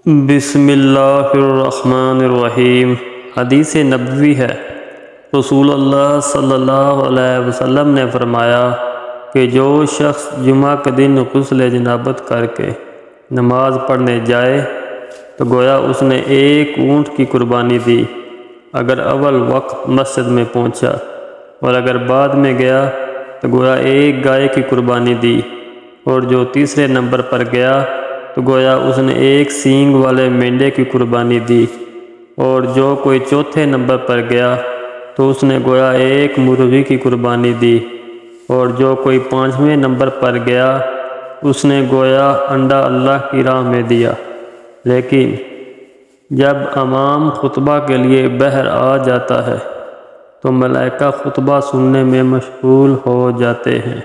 بسم اللہ الرحمن الرحیم۔ حدیث نبوی ہے، رسول اللہ صلی اللہ علیہ وسلم نے فرمایا کہ جو شخص جمعہ کے دن غسل جنابت کر کے نماز پڑھنے جائے تو گویا اس نے ایک اونٹ کی قربانی دی اگر اول وقت مسجد میں پہنچا، اور اگر بعد میں گیا تو گویا ایک گائے کی قربانی دی، اور جو تیسرے نمبر پر گیا تو گویا اس نے ایک سینگ والے مینڈے کی قربانی دی، اور جو کوئی چوتھے نمبر پر گیا تو اس نے گویا ایک مرغی کی قربانی دی، اور جو کوئی پانچویں نمبر پر گیا اس نے گویا انڈا اللہ کی راہ میں دیا۔ لیکن جب امام خطبہ کے لیے بہر آ جاتا ہے تو ملائکہ خطبہ سننے میں مشغول ہو جاتے ہیں۔